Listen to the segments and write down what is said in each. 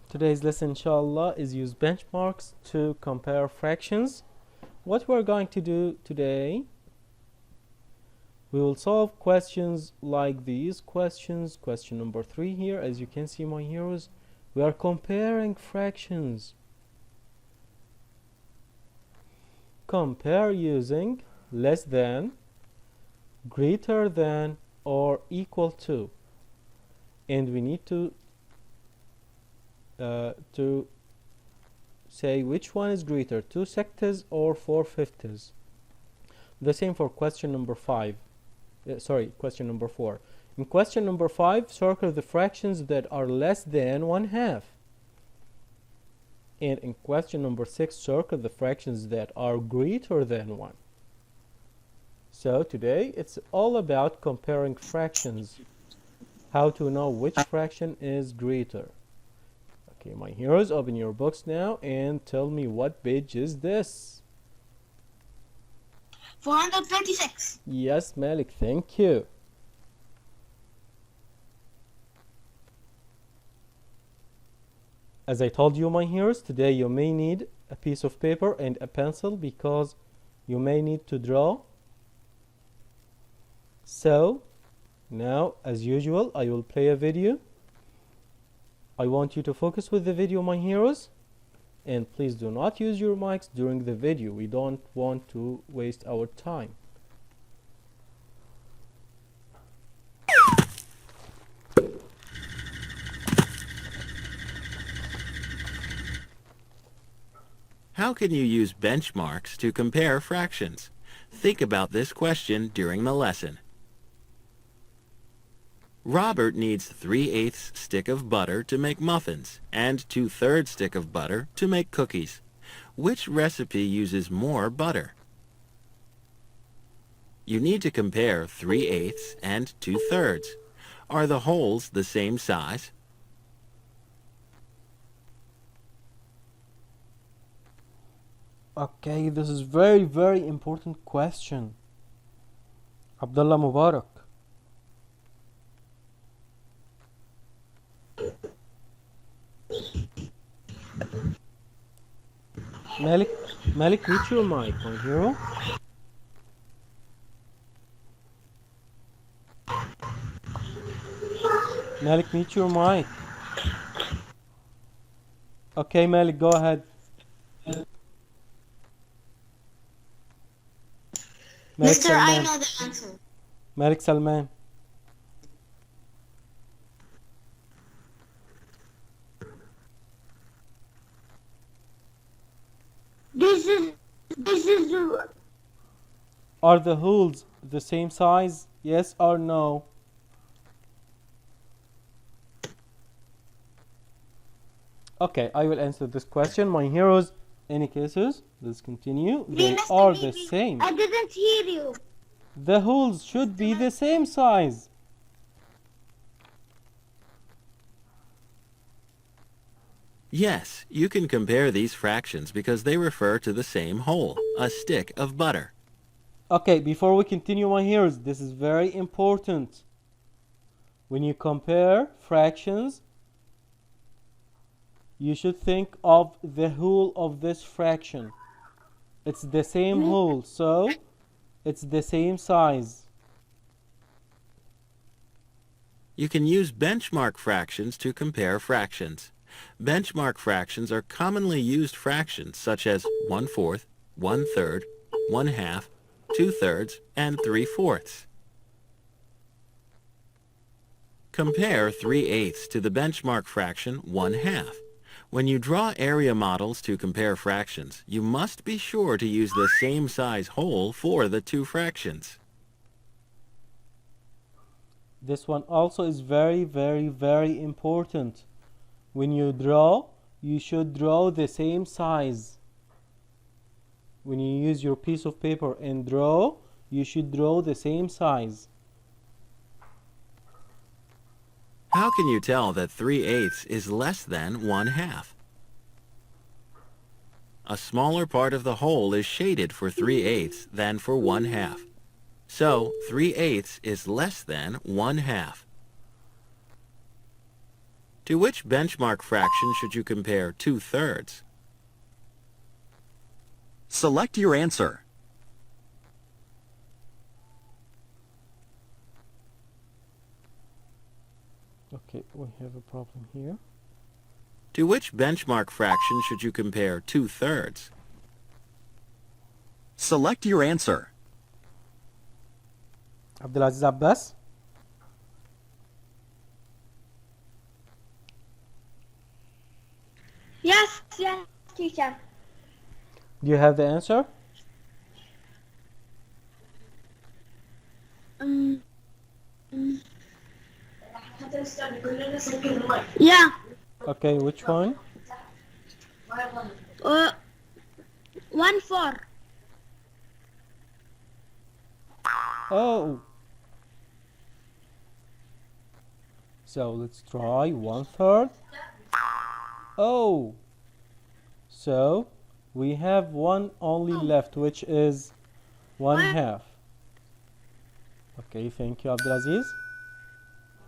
Today's lesson, inshallah, is use benchmarks to compare fractions. What we're going to do today, we will solve questions like these questions. Question number 3 here, as you can see, my heroes, we are comparing fractions. Compare using less than, greater than, or equal to, and we need to say which one is greater, 2/6 or 4/5. The same for question number 5. Question number 4. In question number 5, circle the fractions that are less than 1/2. And in question number 6, circle the fractions that are greater than 1. So today it's all about comparing fractions. How to know which fraction is greater. Okay, my heroes, open your books now and tell me what page is this? 426. Yes, Malik, thank you. As I told you, my heroes, today you may need a piece of paper and a pencil because you may need to draw. So, now, as usual, I will play a video. I want you to focus with the video, my heroes, and please do not use your mics during the video. We don't want to waste our time. How can you use benchmarks to compare fractions? Think about this question during the lesson. Robert needs 3/8 stick of butter to make muffins and 2/3 stick of butter to make cookies. Which recipe uses more butter? You need to compare 3/8 and 2/3. Are the holes the same size? Okay, this is very important question. Abdullah Mubarak. Malik, mute your mic, my hero. Malik, mute your mic. Okay, Malik, go ahead. Malik Mister, I Salman. know the answer. Malik Salman. This is Are the holes the same size? Yes or no? Okay, I will answer this question. My heroes, any cases? Let's continue. They are the same. I didn't hear you. The holes should be the same size. Yes, you can compare these fractions because they refer to the same whole, a stick of butter. Okay, before we continue, my heroes, this is very important. When you compare fractions, you should think of the whole of this fraction. It's the same whole, so it's the same size. You can use benchmark fractions to compare fractions. Benchmark fractions are commonly used fractions such as 1/4, 1/3, 1/2, 2/3, and 3/4. Compare 3/8 to the benchmark fraction 1/2. When you draw area models to compare fractions, you must be sure to use the same size whole for the two fractions. This one also is very important. When you draw, you should draw the same size. When you use your piece of paper and draw, you should draw the same size. How can you tell that 3/8 is less than 1/2? A smaller part of the whole is shaded for 3/8 than for 1/2. So 3/8 is less than 1/2. To which benchmark fraction should you compare 2/3? Select your answer. Okay, we have a problem here. To which benchmark fraction should you compare 2/3? Select your answer. Abdulaziz Abbas. Yes, yes, teacher. Do you have the answer? Um, yeah. Okay, which one? 1/4. Oh. So let's try 1/3. Oh. So we have one only left, which is 1/2. Okay, thank you, Abdulaziz.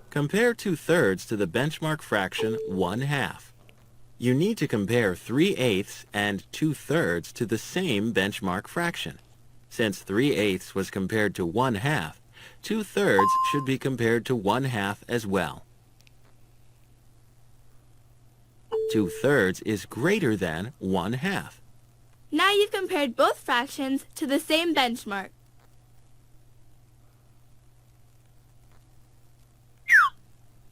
Compare 2/3 to the benchmark fraction 1/2. You need to compare 3/8 and 2/3 to the same benchmark fraction. Since 3/8 was compared to 1/2, 2/3 should be compared to 1/2 as well. 2/3 is greater than 1/2. Now you've compared both fractions to the same benchmark.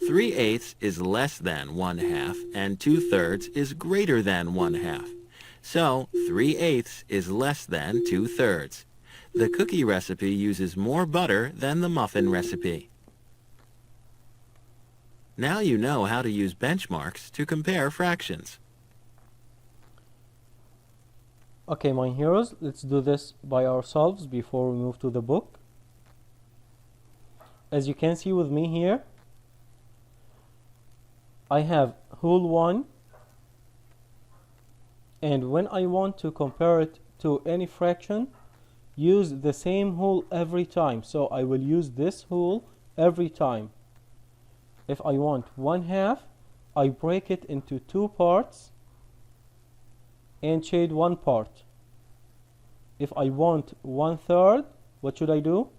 3/8 is less than 1/2 and 2/3 is greater than 1/2. So 3/8 is less than 2/3. The cookie recipe uses more butter than the muffin recipe. Now you know how to use benchmarks to compare fractions. Okay, my heroes, let's do this by ourselves before we move to the book. As you can see with me here, I have whole 1, and when I want to compare it to any fraction, use the same whole every time. So I will use this whole every time. If I want 1/2, I break it into 2 parts and shade 1 part. If I want 1/3, what should I do?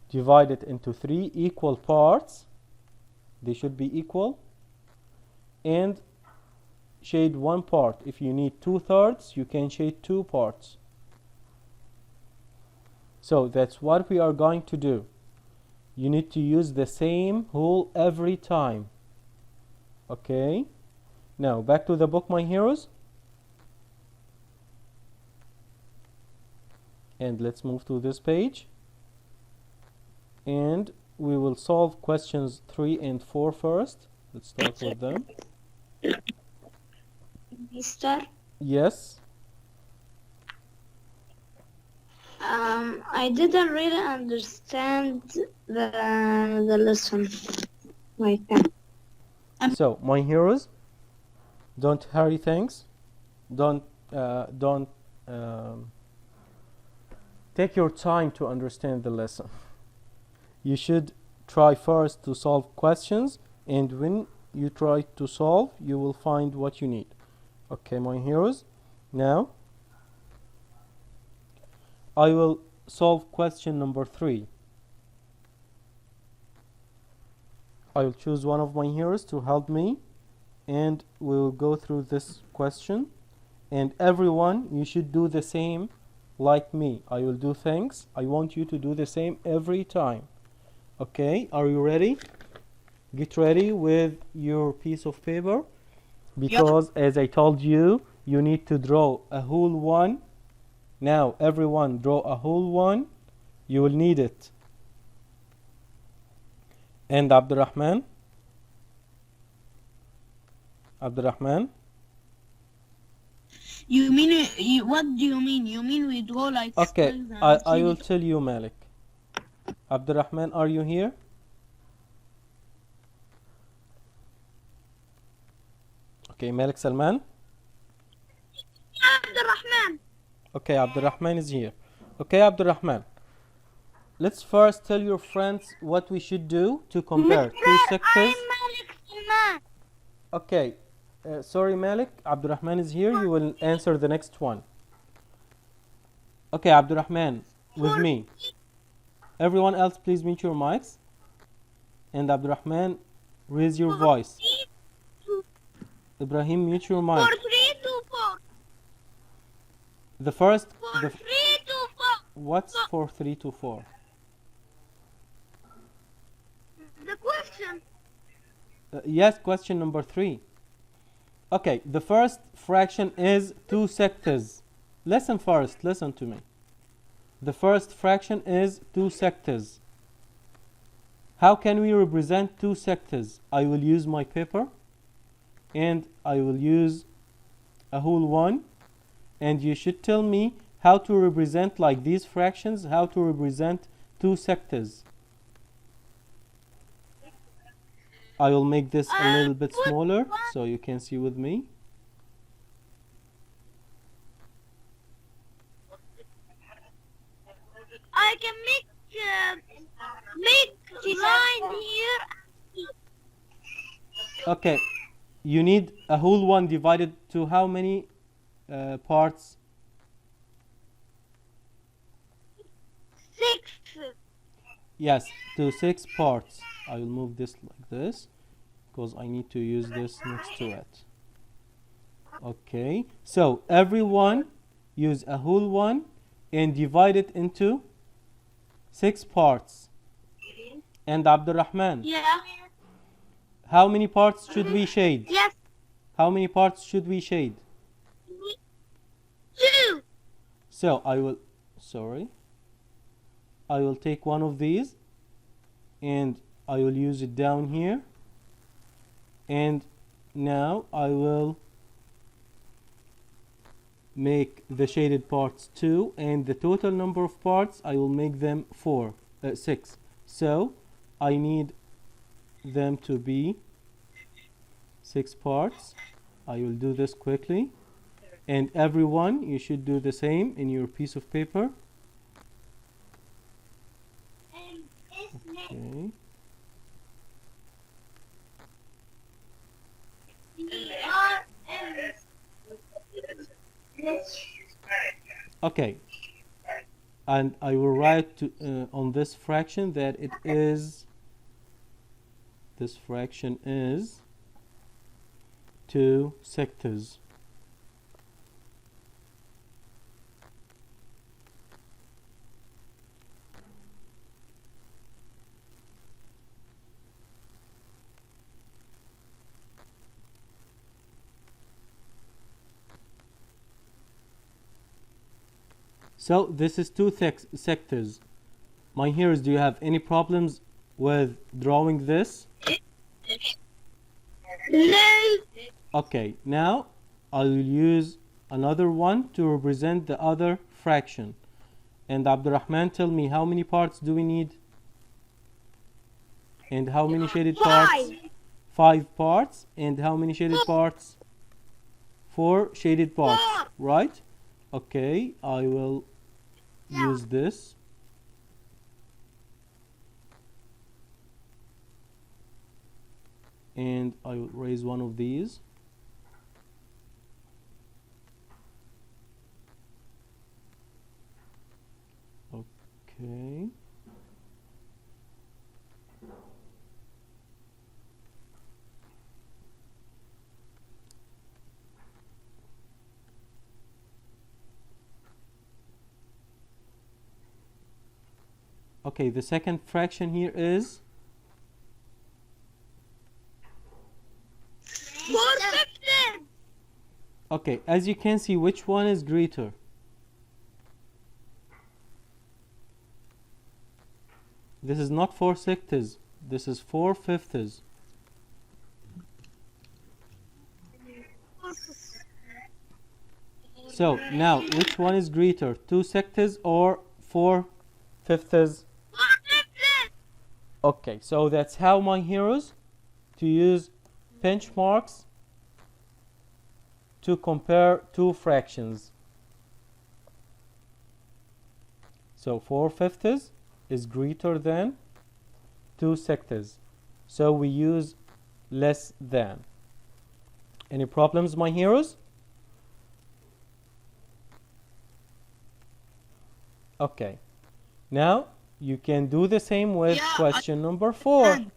Divide it into 3 equal parts. They should be equal. And shade 1 part. If you need 2/3, you can shade 2 parts. So that's what we are going to do. You need to use the same whole every time. Okay? Now back to the book, my heroes. And let's move to this page. And we will solve questions 3 and 4 first. Let's start with them. Mister, Yes. I didn't really understand the lesson right now. So, my heroes, don't hurry things. Don't take your time to understand the lesson. You should try first to solve questions, and when you try to solve, you will find what you need. Okay, my heroes. Now, I will solve question number 3. I will choose one of my heroes to help me, and we will go through this question. And everyone, you should do the same like me. I will do things. I want you to do the same every time. Okay, are you ready? Get ready with your piece of paper, because as I told you, you need to draw a whole 1. Now, everyone draw a whole 1. You will need it. And Abdurrahman? Abdurrahman? You mean, what do you mean? You mean we draw like Okay, squares and I will cubes? tell you, Malik. Abdurrahman, are you here? Okay, Malik Salman? Abdurrahman. Okay, Abdurrahman is here. Okay, Abdurrahman. let's first tell your friends what we should do to compare two sectors. Malik Salman. Okay, sorry Malik, Abdurrahman is here. You will answer the next one. Okay, Abdurrahman, with me. Everyone else, please mute your mics. And Abdurrahman, raise your voice. Ibrahim, mute your mic. 4324. The first, 4324. what's 4324? The question. Yes, question number 3. Okay, the first fraction is 2 sectors. Listen first, listen to me. The first fraction is 2 sectors. How can we represent 2 sectors? I will use my paper and I will use a whole one, and you should tell me how to represent, like these fractions, how to represent 2 sectors. I will make this a little bit smaller so you can see with me. I can make line here. Okay, you need a whole one divided to how many parts? 6. Yes, to 6 parts. I will move this like this because I need to use this next to it. Okay, so everyone use a whole one and divide it into 6 parts. And Abdurrahman, Yeah. how many parts should we shade? Yes. How many parts should we shade? 2. So I will take one of these and I will use it down here, and now I will make the shaded parts 2, and the total number of parts I will make them 6. So I need them to be 6 parts. I will do this quickly, and everyone, you should do the same in your piece of paper. Okay. Okay, and I will write on this fraction that this fraction is 2 sectors. So this is 2 sectors. My hearers, do you have any problems with drawing this? No. Okay, now I will use another one to represent the other fraction. And Abdurrahman, tell me, how many parts do we need? And how many shaded parts? 5 parts. And how many shaded parts? 4 shaded parts, right? Okay, I will use this. And I will raise one of these. Okay. Okay, the second fraction here is 4 sectors. okay, as you can see, which one is greater? This is not 4 sectors, this is 4/5. So now, which one is greater, 2 sectors or 4/5? 4 sectors. Okay, so that's how, my heroes, to use benchmarks to compare 2 fractions. So 4/5 is greater than 2 sectors. So we use less than. Any problems, my heroes? Okay. Now you can do the same with Yeah, question number 4. understand.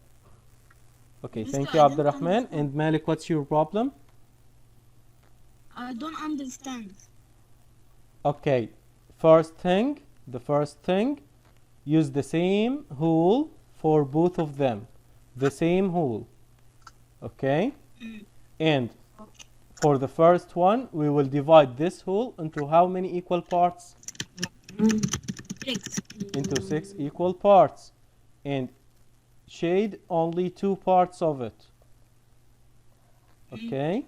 Okay, Mister, thank you, I don't Abdurrahman. understand. And Malik, what's your problem? I don't understand. Okay, the first thing, use the same whole for both of them. The same whole. Okay? And for the first one, we will divide this whole into how many equal parts? 6. Into 6 equal parts. And shade only 2 parts of it. Okay?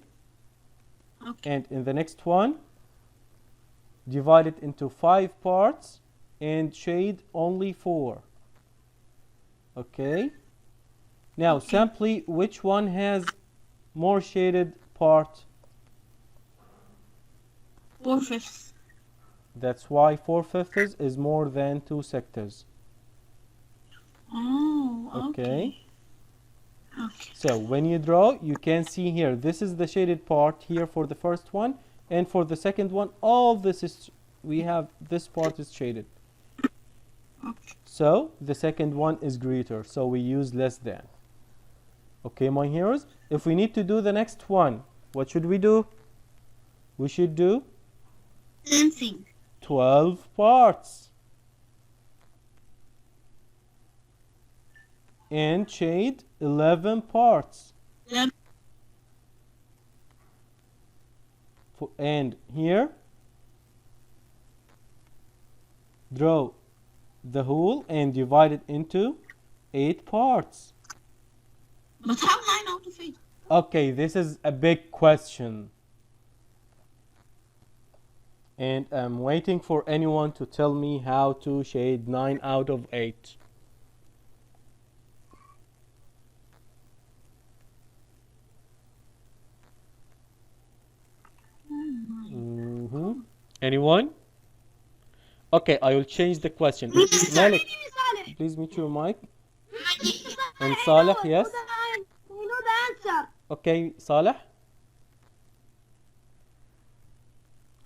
Okay. And in the next one, divide it into 5 parts and shade only 4. Okay? Now, simply, which one has more shaded part? 4/5. That's why 4/5 is more than 2 sectors. Oh, Okay? Okay. So, when you draw, you can see here, this is the shaded part here for the first one. And for the second one, all this is, we have, this part is shaded. So, the second one is greater. So, we use less than. Okay, my heroes? If we need to do the next one, what should we do? We should do Same thing. 12 parts. And shade 11 parts. Yep. And here, draw the whole and divide it into 8 parts. But how 9 out of 8? Okay, this is a big question. And I'm waiting for anyone to tell me how to shade 9 out of 8. Anyone? Okay, I will change the question. Malik, please mute your mic. And Saleh, yes? I know the answer. Okay, Saleh?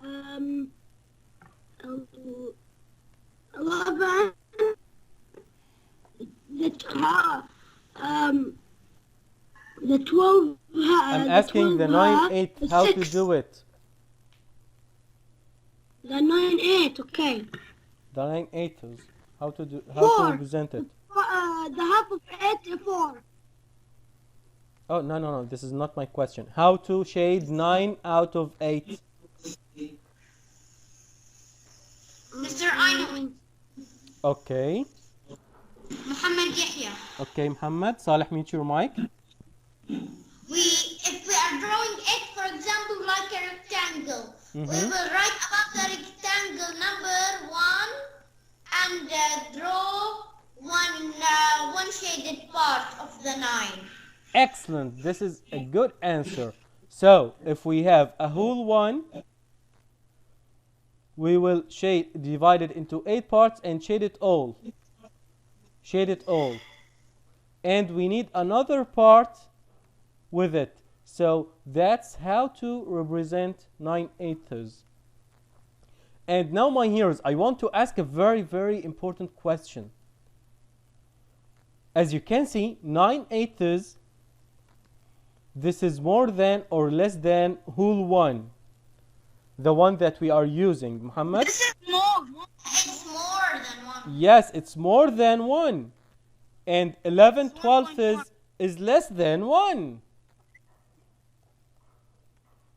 Um, 11. The 12. I'm asking the 9/8 how to do it. The 9/8. Okay. The 9/8 is how to do, how to Four. represent it. The half of 8 is 4. Oh, no, this is not my question. How to shade 9 out of 8? Mr. Ainu, Okay. Muhammad Yahya. Okay, Muhammad. Saleh, mute your mic. If we are drawing it, for example, like a rectangle, we will write above the rectangle number 1 and draw one shaded part of the 9. Excellent. This is a good answer. So, if we have a whole 1, we will divide it into 8 parts and shade it all. Shade it all. And we need another part with it. So that's how to represent 9/8. And now, my heroes, I want to ask a very, very important question. As you can see, 9/8, this is more than or less than whole 1. The one that we are using, Muhammad? This is more. It's more than 1. Yes, it's more than 1. And 11/12 is less than 1.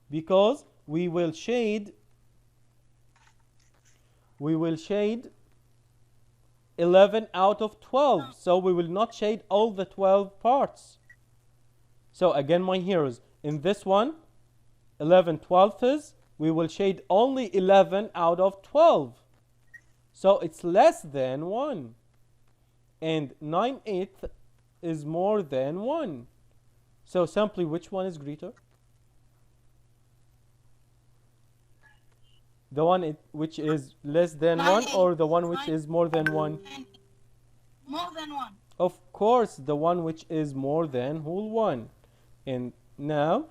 Because we will shade 11 out of 12. So we will not shade all the 12 parts. So again, my heroes, in this one, 11/12, we will shade only 11 out of 12. So it's less than 1. And 9/8 is more than 1. So simply, which one is greater? The one which is less than 1, or the one which is more than 1? More than 1. Of course, the one which is more than whole 1. And now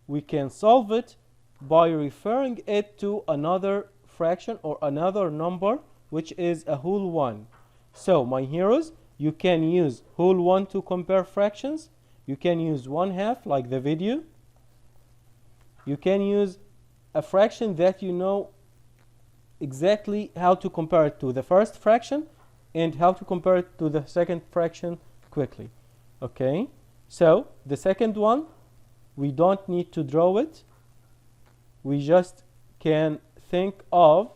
we can solve it by referring it to another fraction or another number which is a whole 1. So, my heroes, you can use whole 1 to compare fractions. You can use 1/2 like the video. You can use a fraction that you know exactly how to compare it to the first fraction and how to compare it to the second fraction quickly. Okay, so the second one, we don't need to draw it. We just can think of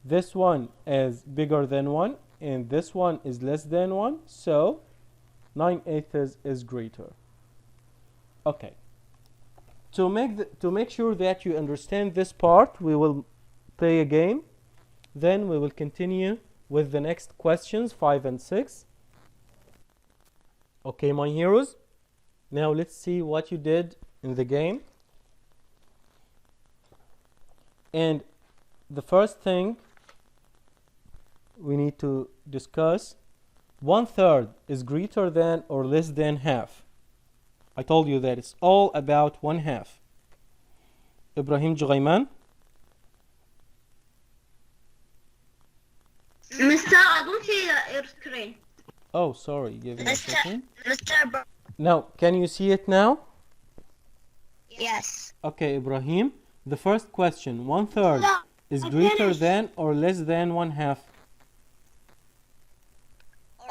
this one as bigger than 1 and this one is less than 1, so 9/8 is greater. Okay, to make sure that you understand this part, we will play a game, then we will continue with the next questions 5 and 6. Okay, my heroes, now let's see what you did in the game. And the first thing we need to discuss, 1/3 is greater than or less than half. I told you that it's all about 1/2. Ibrahim Jughayman. Mr. I don't see your screen. Oh, sorry, give me a second. Mr. Now, can you see it now? Yes. Okay, Ibrahim, the first question, 1/3 No, is I greater finished. than or less than 1/2?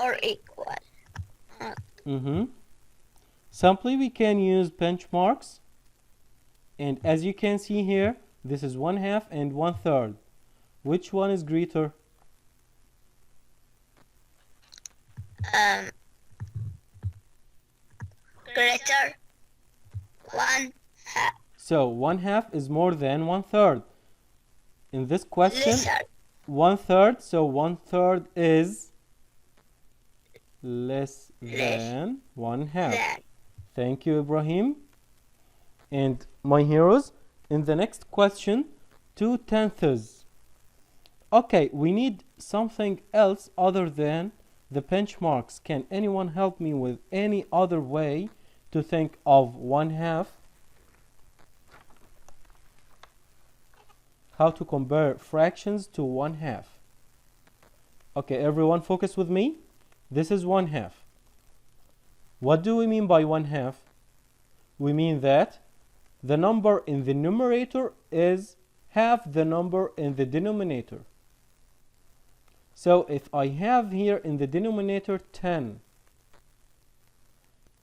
Or equal. Simply, we can use benchmarks. And as you can see here, this is 1/2 and 1/3. Which one is greater? Greater. 1/2. So 1/2 is more than 1/3. In this question, Lesser. 1/3, so 1/3 is less than 1/2. Than. Thank you, Ibrahim. And my heroes, in the next question, 2/10. Okay, we need something else other than the benchmarks. Can anyone help me with any other way to think of 1/2? How to compare fractions to 1/2? Okay, everyone focus with me. This is 1/2. What do we mean by 1/2? We mean that the number in the numerator is half the number in the denominator. So if I have here in the denominator 10,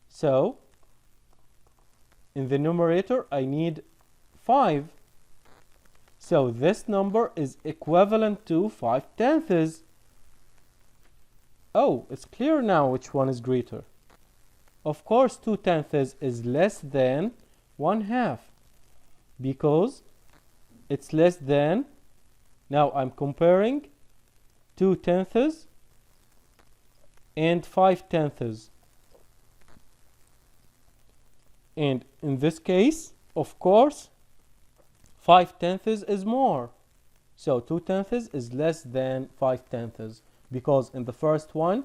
so in the numerator I need 5. So this number is equivalent to 5/10. Oh, it's clear now which one is greater. Of course, 2/10 is less than 1/2 because it's less than, now I'm comparing 2/10 and 5/10. And in this case, of course, 5/10 is more. So 2/10 is less than 5/10 because in the first one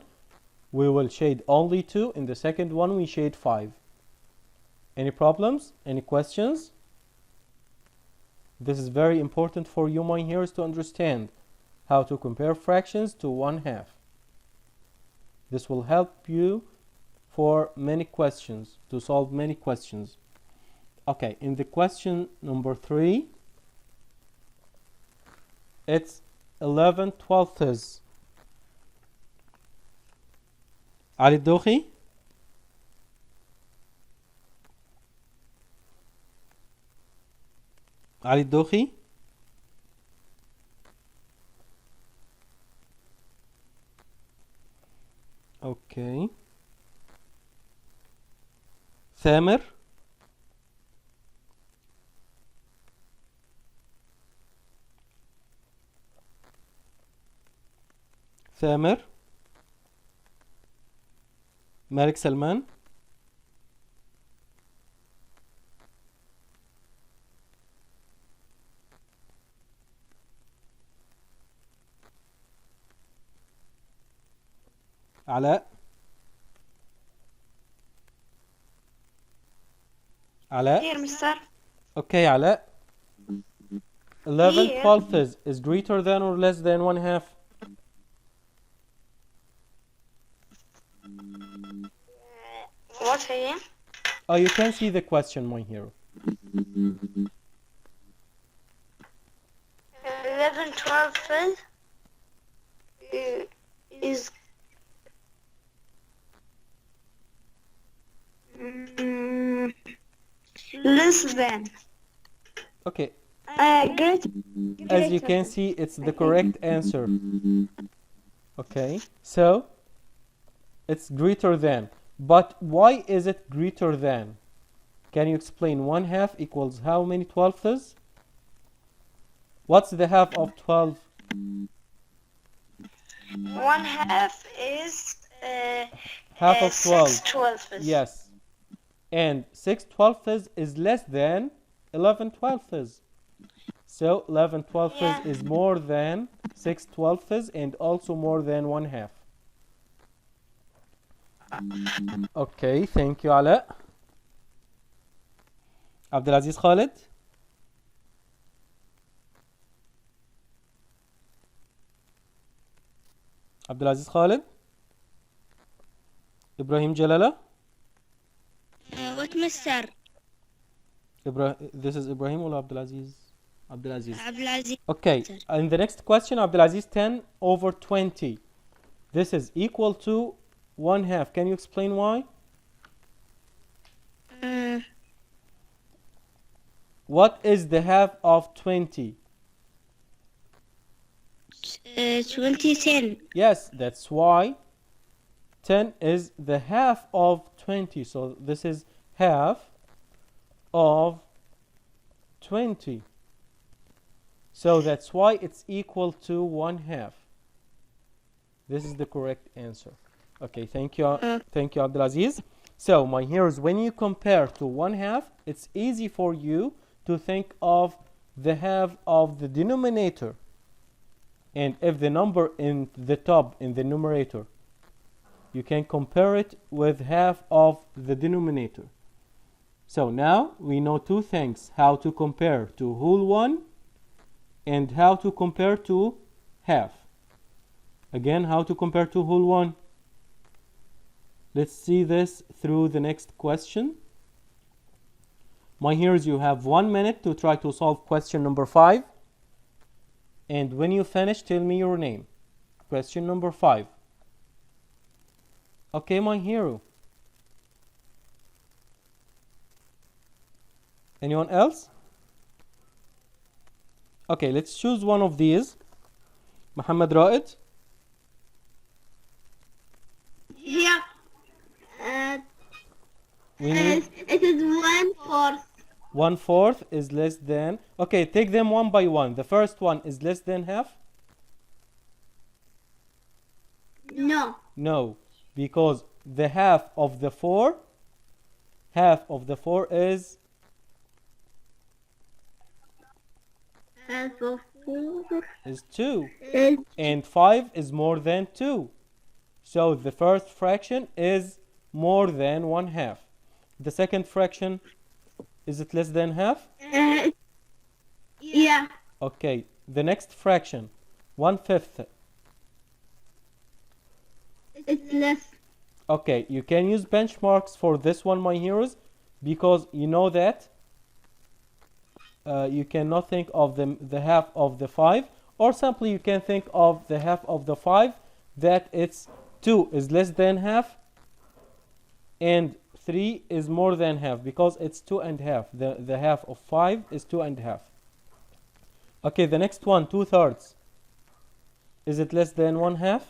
we will shade only 2, in the second one we shade 5. Any problems? Any questions? This is very important for you, my heroes, to understand how to compare fractions to 1/2. This will help you for many questions, to solve many questions. Okay, in the question number 3, it's 11/12. Ali Dokhi? Ali Dokhi? Okay. Thamer? Thamer? Malik Salman? علاء. علاء. Here, mister. Okay, علاء. 11 Here. 12ths is greater than or less than 1/2? What again? Oh, you can see the question, my hero. 11 12 is less than. Okay, Great. as you can see, it's the correct answer. Okay, so it's greater than. But why is it greater than? Can you explain? 1/2 equals how many 12ths? What's the half of 12? 1/2 is Half of 12. 6 12ths. Yes. And 6 12ths is less than 11 12ths. So 11 12ths Yeah. is more than 6 12ths and also more than 1/2. Okay, thank you, علاء. عبد العزيز خالد. عبد العزيز خالد. إبراهيم جلالة. What, Mr. This is Ibrahim or Abdulaziz? Abdulaziz. Abdulaziz? Okay, and the next question, Abdulaziz, 10 over 20. This is equal to 1/2. Can you explain why? What is the half of 20? 2010. Yes, that's why 10 is the half of 20. So this is half of 20. So that's why it's equal to 1/2. This is the correct answer. Okay, thank you, Abdulaziz. So my heroes, when you compare to 1/2, it's easy for you to think of the half of the denominator. And if the number in the top, in the numerator, you can compare it with half of the denominator. So now we know two things: how to compare to whole one and how to compare to half. Again, how to compare to whole one. Let's see this through the next question. My heroes, you have 1 minute to try to solve question number 5. And when you finish, tell me your name. Question number 5. Okay, my hero. Anyone else? Okay, let's choose one of these. Muhammad Ra'id. Yeah. We need It is 1/4. 1/4 is less than. Okay, take them one by one. The first one is less than half. No. No, because the half of the 4 is Half of 4 2, is and 5 is more than 2. So the first fraction is more than 1/2. The second fraction, is it less than half? yeah. Okay, the next fraction, 1/5. It's less. Okay, you can use benchmarks for this one, my heroes, because you know that you cannot think of the half of the 5, or simply you can think of the half of the 5, that it's 2 is less than half and 3 is more than half, because it's 2 1/2. The half of 5 is 2 1/2. Okay, the next one, 2/3. Is it less than 1/2?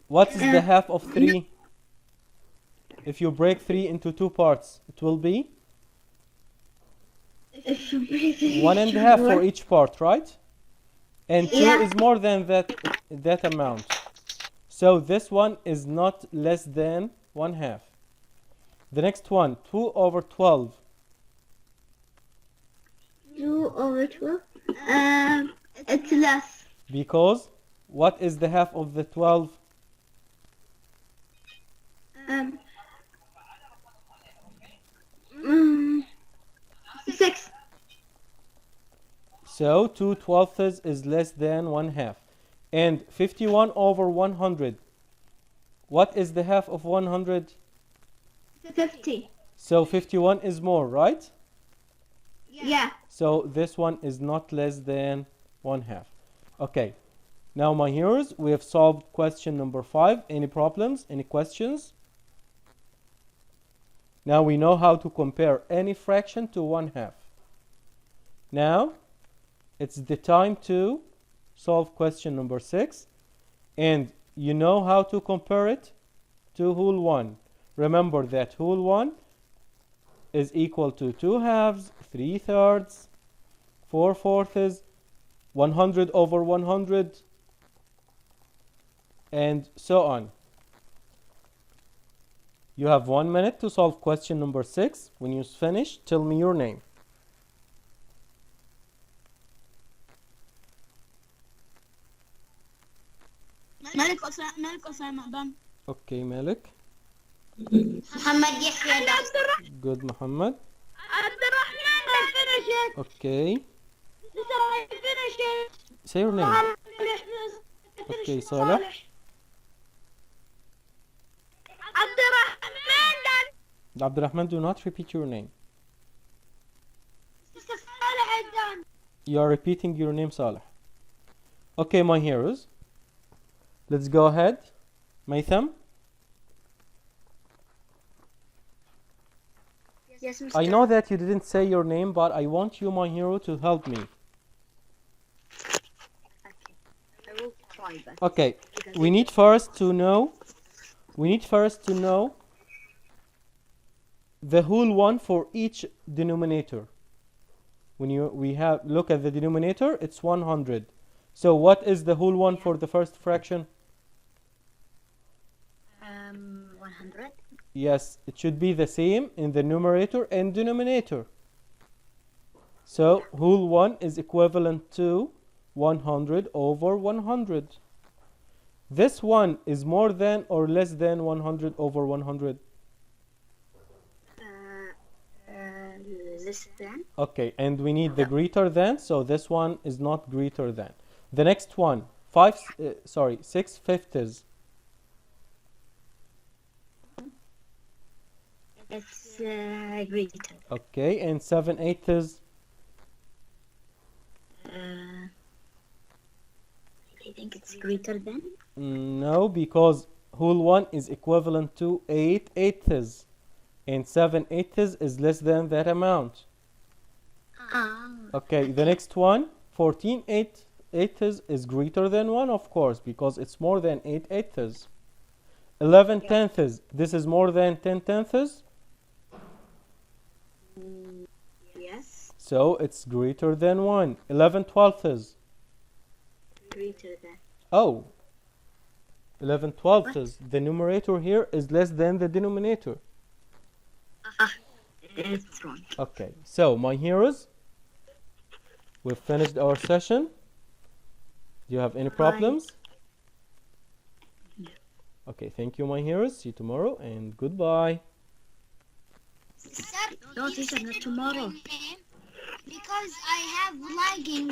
What is the half of 3? If you break 3 into 2 parts, it will be 1 1/2 for each part, right? And 2 Yeah. is more than that amount. So this one is not less than 1/2. The next one, 2 over 12. 2 over 12. It's less. Because what is the half of the 12? 6. So 2/12 is less than 1/2. And 51 over 100. What is the half of 100? 50. So 51 is more, right? Yeah. So this one is not less than 1/2. Okay. Now, my heroes, we have solved question number 5. Any problems? Any questions? Now we know how to compare any fraction to 1/2. Now, it's the time to solve question number 6. And you know how to compare it to whole 1. Remember that whole 1 is equal to 2/2, 3/3, 4/4, 100 over 100, and so on. You have 1 minute to solve question number 6. When you finish, tell me your name. Malik Osama done. Okay, Malik. Muhammad Yahya done. Good, Muhammad. Abdurrahman finish it. Okay. Finish it. Say your name. Okay, Saleh. Abdurrahman done. Abdurrahman, do not repeat your name. Mr. Saleh done. You are repeating your name, Saleh. Okay, my heroes. Let's go ahead. Maytham. Yes, Mr. I know that you didn't say your name, but I want you, my hero, to help me. I will try that. Okay, we need first to know the whole 1 for each denominator. When we have look at the denominator, it's 100. So what is the whole 1 for the first fraction? 100. Yes, it should be the same in the numerator and denominator. So whole 1 is equivalent to 100 over 100. This one is more than or less than 100 over 100? Less than. Okay, and we need the greater than, so this one is not greater than. The next one, 6/50. It's greater. Okay, and 7/8. I think it's greater than. No, because whole 1 is equivalent to 8/8, and 7/8 is less than that amount. Okay, the next one, 14/8 is greater than 1, of course, because it's more than 8/8. 11/10, this is more than 10/10, Yes. so it's greater than 1. 11/12. Greater than. Oh, 11/12, the numerator here is less than the denominator. It's wrong. Okay, so my heroes, we've finished our session. Do you have any problems? Okay, thank you, my heroes. See you tomorrow, and goodbye. No, teacher, not tomorrow. Because I have lagging